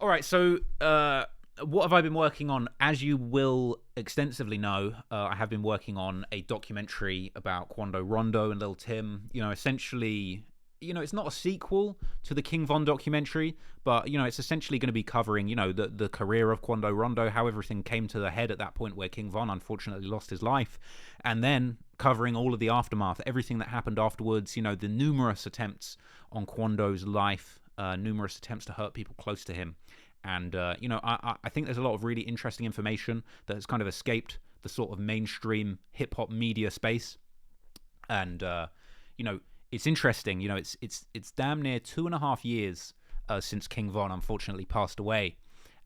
All right, so what have I been working on? As you will extensively know, I have been working on a documentary about Quando Rondo and Lil Tim. Essentially, it's not a sequel to the King Von documentary, but it's essentially going to be covering, the career of Quando Rondo, how everything came to the head at that point where King Von unfortunately lost his life, and then covering all of the aftermath, everything that happened afterwards. The numerous attempts on Quando's life, numerous attempts to hurt people close to him. And, I think there's a lot of really interesting information that has kind of escaped the sort of mainstream hip-hop media space. And, it's interesting. It's damn near 2.5 years since King Von unfortunately passed away.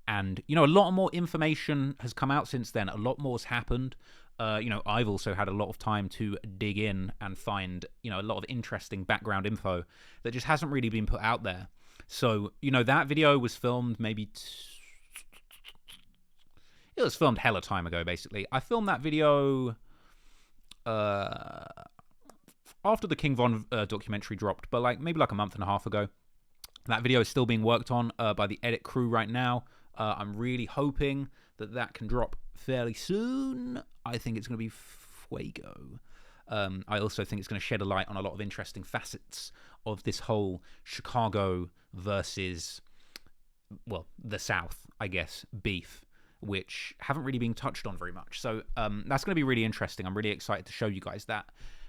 And, a lot more information has come out since then. A lot more has happened. I've also had a lot of time to dig in and find, a lot of interesting background info that just hasn't really been put out there. So, that video was filmed it was filmed hella time ago, basically. I filmed that video after the King Von documentary dropped, but maybe a month and a half ago. That video is still being worked on by the edit crew right now. I'm really hoping that can drop fairly soon. I think it's going to be fuego. I also think it's going to shed a light on a lot of interesting facets of this whole Chicago versus, the South, I guess, beef, which haven't really been touched on very much. So that's going to be really interesting. I'm really excited to show you guys that.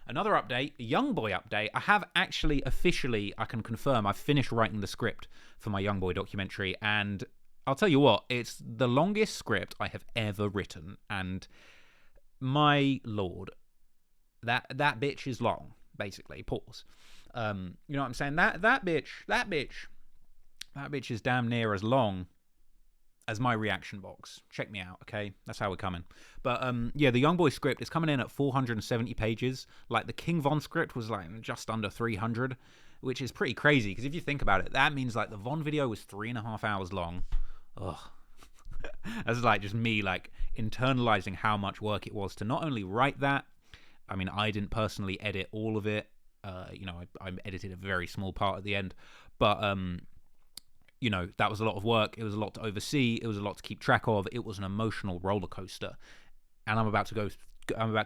Another update, Youngboy update. I have actually officially, I can confirm, I've finished writing the script for my Youngboy documentary, and I'll tell you what, it's the longest script I have ever written, and my lord, that bitch is long, basically. Pause. You know what I'm saying? That bitch is damn near as long as my reaction box. Check me out, okay? That's how we're coming. But the Youngboy script is coming in at 470 pages. The King Von script was just under 300, which is pretty crazy, because if you think about it, that means the Von video was 3.5 hours long. Ugh. That's just me internalizing how much work it was to not only write that. I mean, I didn't personally edit all of it. I edited a very small part at the end, but that was a lot of work. It was a lot to oversee. It was a lot to keep track of. It was an emotional roller coaster, and I'm about to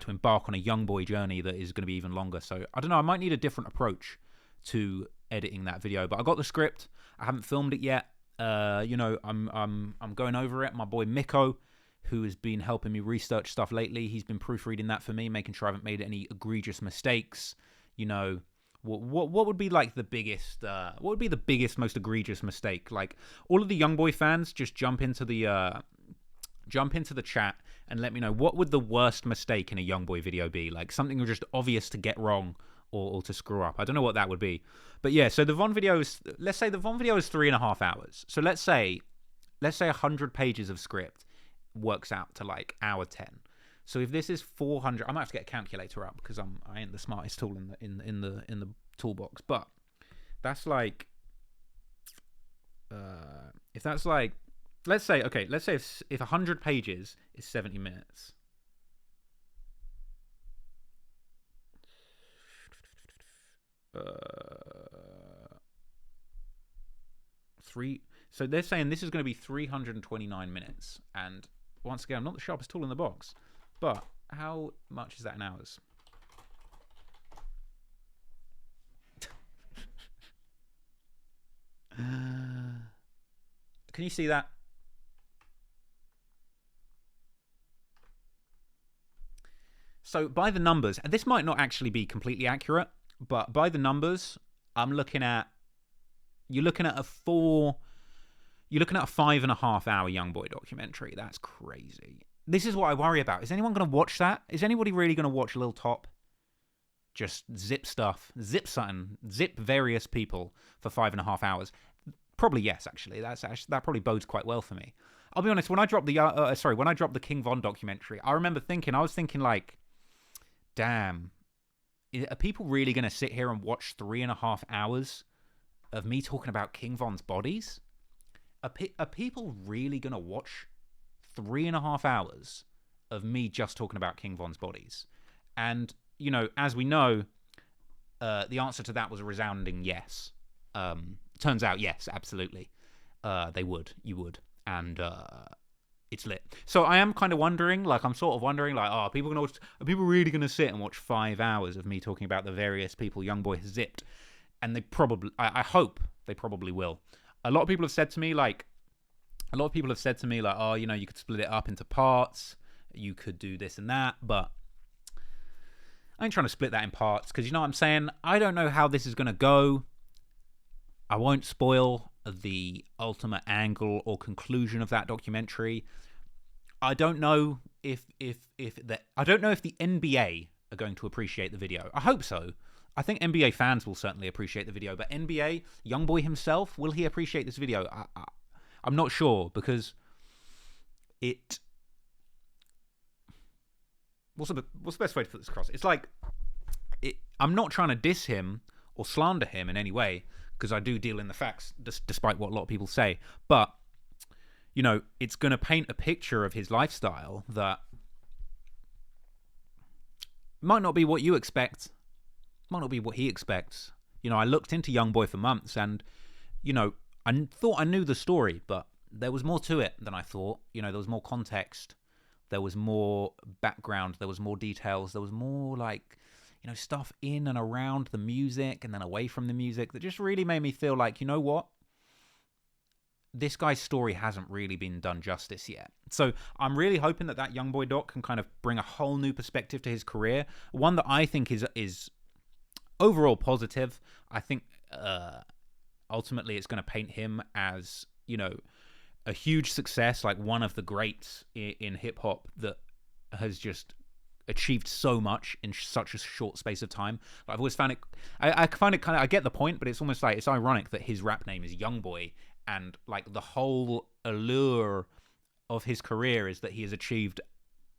embark on a Youngboy journey that is going to be even longer. So I don't know. I might need a different approach to editing that video, but I got the script. I haven't filmed it yet. I'm going over it. My boy Miko, who has been helping me research stuff lately, he's been proofreading that for me, making sure I haven't made any egregious mistakes. What would be the biggest? What would be the biggest, most egregious mistake? All of the Youngboy fans, just jump into the chat and let me know, what would the worst mistake in a Youngboy video be? Something just obvious to get wrong or to screw up. I don't know what that would be, but yeah. So the Von video is, let's say the Von video is 3.5 hours. So let's say 100 pages of script works out to hour 10. So if this is 400, I might have to get a calculator up because I ain't the smartest tool in the toolbox. But that's if that's let's say if 100 pages is 70 minutes. So they're saying this is going to be 329 minutes, and once again, I'm not the sharpest tool in the box, but how much is that in hours? Can you see that? So by the numbers, and this might not actually be completely accurate, but by the numbers, you're looking at a 5.5 hour Youngboy documentary. That's crazy. This is what I worry about. Is anyone going to watch that? Is anybody really going to watch Lil Top just zip various people for 5.5 hours? Probably yes, actually. That probably bodes quite well for me. I'll be honest. When I dropped the King Von documentary, I was thinking damn, are people really going to sit here and watch 3.5 hours of me talking about King Von's bodies? Are people really going to watch 3.5 hours of me just talking about King Von's bodies? And, as we know, the answer to that was a resounding yes. Turns out, yes, absolutely. you would. And it's lit. So I am kind of wondering, like, I'm sort of wondering, like, are people really going to sit and watch 5 hours of me talking about the various people Youngboy has zipped? And they probably, I hope they probably will. A lot of people have said to me, like, oh, you know, you could split it up into parts. You could do this and that. But I ain't trying to split that in parts because, you know what I'm saying? I don't know how this is going to go. I won't spoil the ultimate angle or conclusion of that documentary. I don't know if the NBA are going to appreciate the video. I hope so. I think NBA fans will certainly appreciate the video, but NBA, Youngboy himself, will he appreciate this video? I'm not sure because it. What's the best way to put this across? It's like I'm not trying to diss him or slander him in any way because I do deal in the facts, despite what a lot of people say. But you know, it's going to paint a picture of his lifestyle that might not be what you expect. Might not be what he expects. You know, I looked into Youngboy for months and, you know, I thought I knew the story, but there was more to it than I thought. You know, there was more context. There was more background. There was more details. There was more, like, you know, stuff in and around the music and then away from the music that just really made me feel like, you know what? This guy's story hasn't really been done justice yet. So I'm really hoping that Youngboy doc can kind of bring a whole new perspective to his career. One that I think is overall positive. I think ultimately it's going to paint him as, you know, a huge success, like one of the greats in hip-hop that has just achieved so much in such a short space of time. I've always found it, I find it kind of, I get the point, but it's almost like, it's ironic that his rap name is Youngboy, and like the whole allure of his career is that he has achieved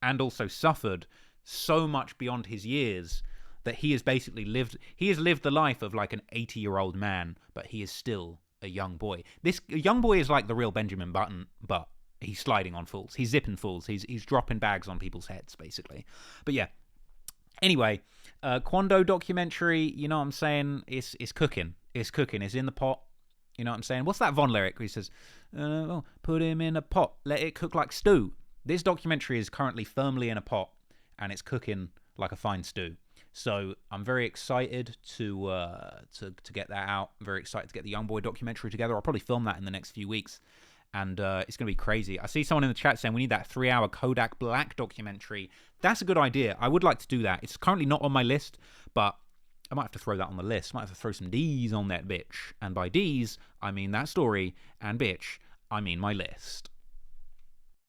and also suffered so much beyond his years that he has basically lived the life of like an 80-year-old man, but he is still a young boy. This young boy is like the real Benjamin Button, but he's sliding on fools. He's zipping fools. He's dropping bags on people's heads, basically. But yeah. Anyway, Quando documentary, you know what I'm saying? It's cooking. It's cooking. It's in the pot. You know what I'm saying? What's that Von lyric where he says, put him in a pot, let it cook like stew? This documentary is currently firmly in a pot, and it's cooking like a fine stew. So I'm very excited to get that out. I'm very excited to get the Youngboy documentary together. I'll probably film that in the next few weeks, and it's going to be crazy. I see someone in the chat saying we need that 3-hour Kodak Black documentary. That's a good idea. I would like to do that. It's currently not on my list, but I might have to throw that on the list. I might have to throw some D's on that bitch. And by D's, I mean that story, and bitch, I mean my list.